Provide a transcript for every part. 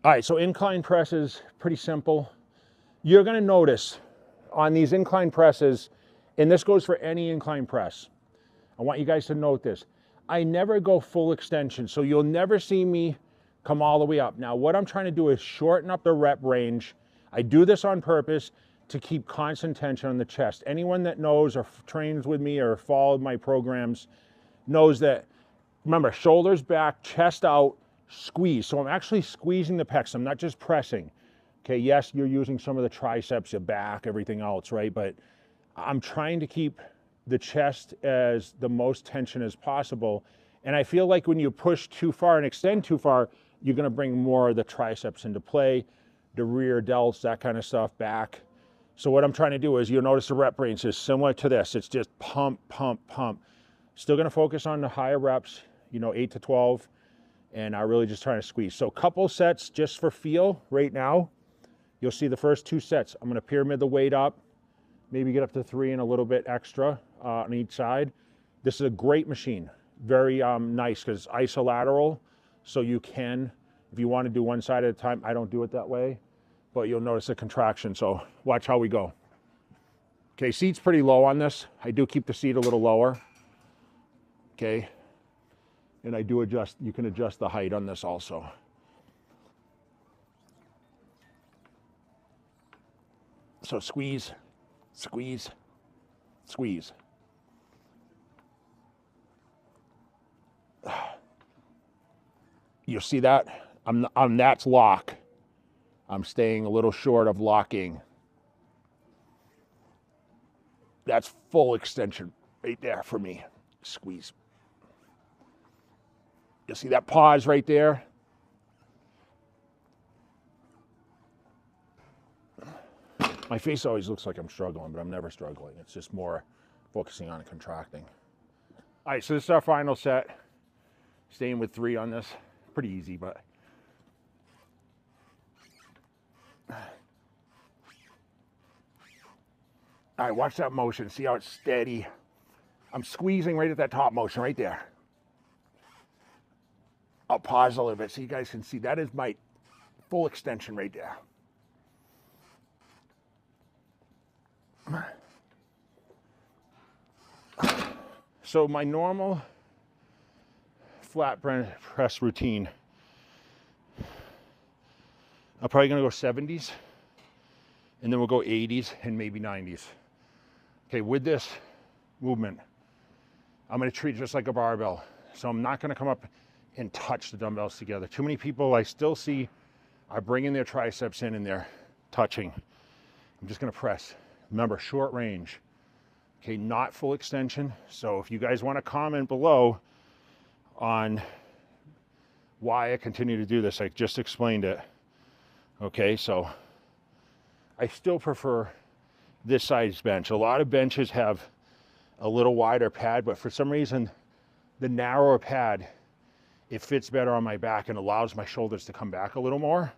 All right, so incline press is pretty simple. You're gonna notice on these incline presses, and this goes for any incline press, I want you guys to note this, I never go full extension, so you'll never see me come all the way up. Now, what I'm trying to do is shorten up the rep range. I do this on purpose to keep constant tension on the chest. Anyone that knows or trains with me or followed my programs knows that, remember, shoulders back, chest out, squeeze. So I'm actually squeezing the pecs. I'm not just pressing. Okay, yes, you're using some of the triceps, your back, everything else, right? But I'm trying to keep the chest as the most tension as possible. And I feel like when you push too far and extend too far, you're gonna bring more of the triceps into play, the rear delts, that kind of stuff, back. So what I'm trying to do is, you'll notice the rep range is similar to this. It's just pump, pump, pump. Still gonna focus on the higher reps, you know, 8 to 12, and I'm really just trying to squeeze. So a couple sets just for feel right now. You'll see the first 2 sets. I'm gonna pyramid the weight up, maybe get up to 3 and a little bit extra on each side. This is a great machine. Very nice because it's isolateral, so you can, if you want to do one side at a time, I don't do it that way, but you'll notice a contraction, so watch how we go. Okay, seat's pretty low on this. I do keep the seat a little lower, okay? And I do adjust, you can adjust the height on this also. So squeeze, squeeze, squeeze. You see that? That's lock. I'm staying a little short of locking. That's full extension right there for me. Squeeze. You see that pause right there? My face always looks like I'm struggling, but I'm never struggling. It's just more focusing on contracting. All right, so this is our final set. Staying with 3 on this. Pretty easy, but. All right, watch that motion. See how it's steady. I'm squeezing right at that top motion right there. I'll pause a little bit so you guys can see. That is my full extension right there. So my normal flat press routine, I'm probably gonna go 70s, and then we'll go 80s and maybe 90s. Okay, with this movement, I'm gonna treat it just like a barbell. So I'm not gonna come up and touch the dumbbells together. Too many people I still see are bringing their triceps in and they're touching. I'm just gonna press. Remember, short range. Okay, not full extension. So if you guys wanna comment below on why I continue to do this, I just explained it. Okay, so I still prefer this size bench. A lot of benches have a little wider pad, but for some reason, the narrower pad, it fits better on my back and allows my shoulders to come back a little more.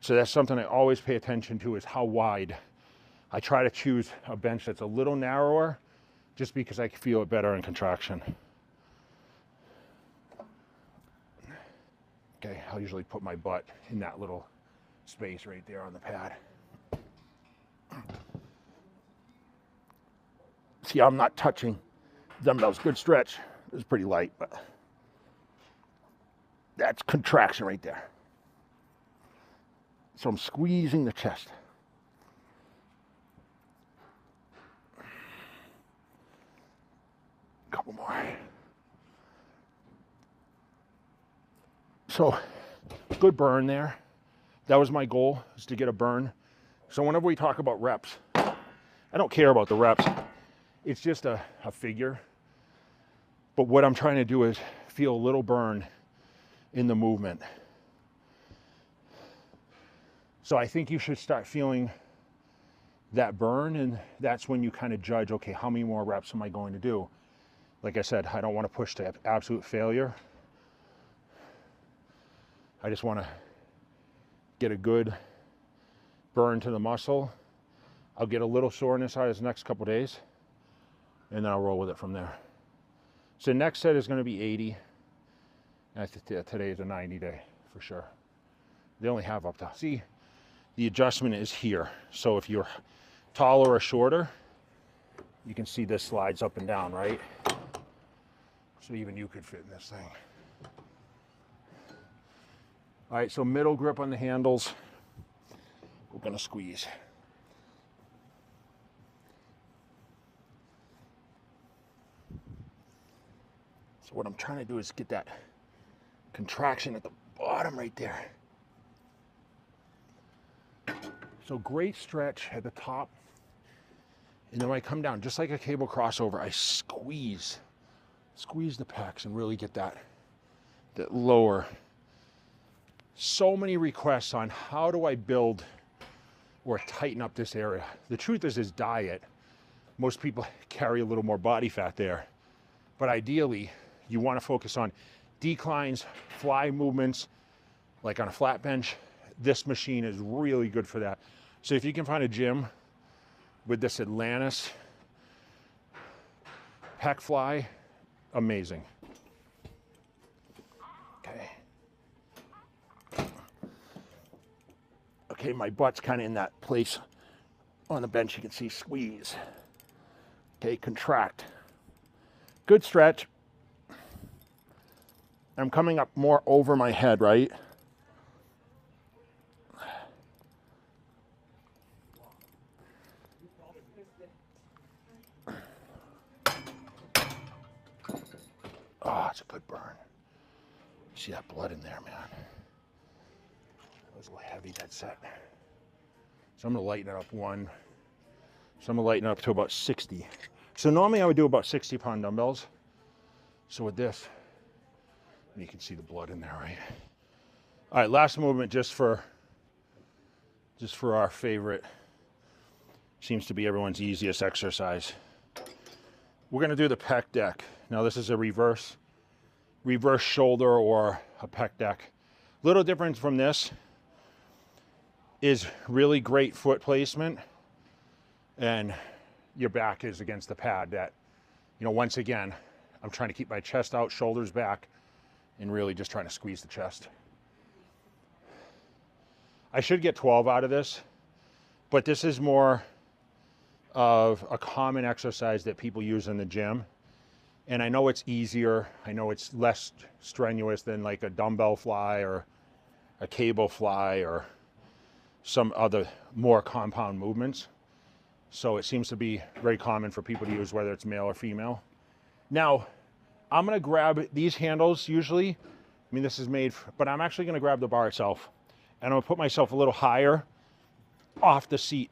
So that's something I always pay attention to, is how wide. I try to choose a bench that's a little narrower just because I feel it better in contraction. Okay, I'll usually put my butt in that little space right there on the pad. See, I'm not touching dumbbells. Good stretch. This is pretty light, but that's contraction right there. So I'm squeezing the chest. A couple more. So, good burn there. That was my goal, is to get a burn. So whenever we talk about reps, I don't care about the reps. It's just a figure. But what I'm trying to do is feel a little burn in the movement. So I think you should start feeling that burn, and that's when you kind of judge, okay, how many more reps am I going to do? Like I said, I don't want to push to absolute failure. I just want to get a good burn to the muscle. I'll get a little soreness out of the next couple days, and then I'll roll with it from there. So next set is going to be 80. And today is a 90 day for sure. They only have up to, see, the adjustment is here. So if you're taller or shorter, you can see this slides up and down, right? So even you could fit in this thing. All right, so middle grip on the handles. We're gonna squeeze. So what I'm trying to do is get that contraction at the bottom right there. So great stretch at the top. And then when I come down, just like a cable crossover, I squeeze the pecs and really get that lower. So many requests on how do I build or tighten up this area. The truth is diet. Most people carry a little more body fat there. But ideally, you want to focus on declines, fly movements, like on a flat bench. This machine is really good for that. So if you can find a gym with this Atlantis pec fly, amazing. Okay, my butt's kind of in that place on the bench. You can see squeeze. Okay, contract. Good stretch. I'm coming up more over my head, right? Oh, it's a good burn. See that blood in there, man. That was a little heavy, that set. So I'm gonna lighten it up one. So I'm gonna lighten it up to about 60. So normally I would do about 60-pound dumbbells. So with this, you can see the blood in there, right? All right, last movement just for our favorite, seems to be everyone's easiest exercise. We're gonna do the pec deck. Now this is a reverse shoulder or a pec deck. Little difference from this is really great foot placement, and your back is against the pad. That, you know, once again, I'm trying to keep my chest out, shoulders back, and really just trying to squeeze the chest. I should get 12 out of this, but this is more of a common exercise that people use in the gym. And I know it's easier. I know it's less strenuous than like a dumbbell fly or a cable fly or some other more compound movements. So it seems to be very common for people to use, whether it's male or female. Now, I'm gonna grab these handles usually. I mean, this is made, but I'm actually gonna grab the bar itself. And I'm gonna put myself a little higher off the seat.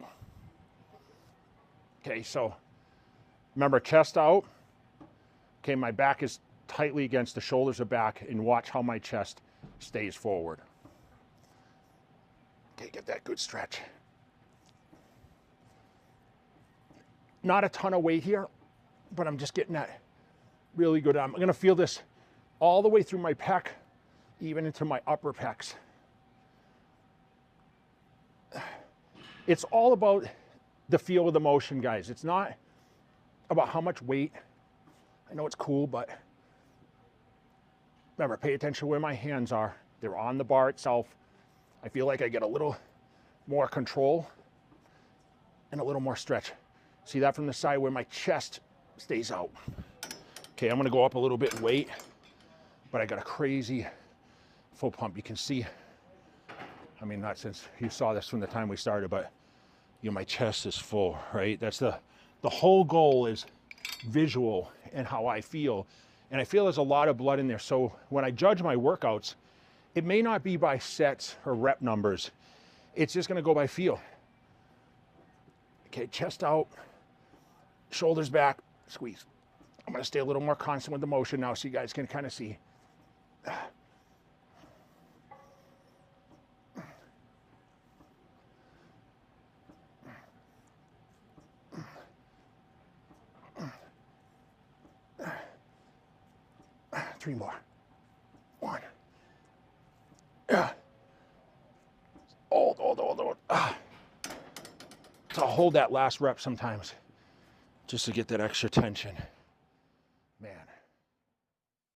Okay, so remember, chest out. Okay, my back is tightly against the shoulders are back, and watch how my chest stays forward. Okay, get that good stretch. Not a ton of weight here, but I'm just getting that really good. I'm gonna feel this all the way through my pec, even into my upper pecs. It's all about the feel of the motion, guys. It's not about how much weight. I know it's cool, but remember, pay attention to where my hands are. They're on the bar itself. I feel like I get a little more control and a little more stretch. See that from the side where my chest stays out. Okay, I'm gonna go up a little bit in weight, but I got a crazy full pump. You can see, I mean, not since you saw this from the time we started, but you know, my chest is full, right? That's the whole goal is visual and how I feel. And I feel there's a lot of blood in there. So when I judge my workouts, it may not be by sets or rep numbers. It's just gonna go by feel. Okay, chest out, shoulders back, squeeze. I'm gonna stay a little more constant with the motion now so you guys can kind of see. Three more. One. Hold. So I'll hold that last rep sometimes just to get that extra tension.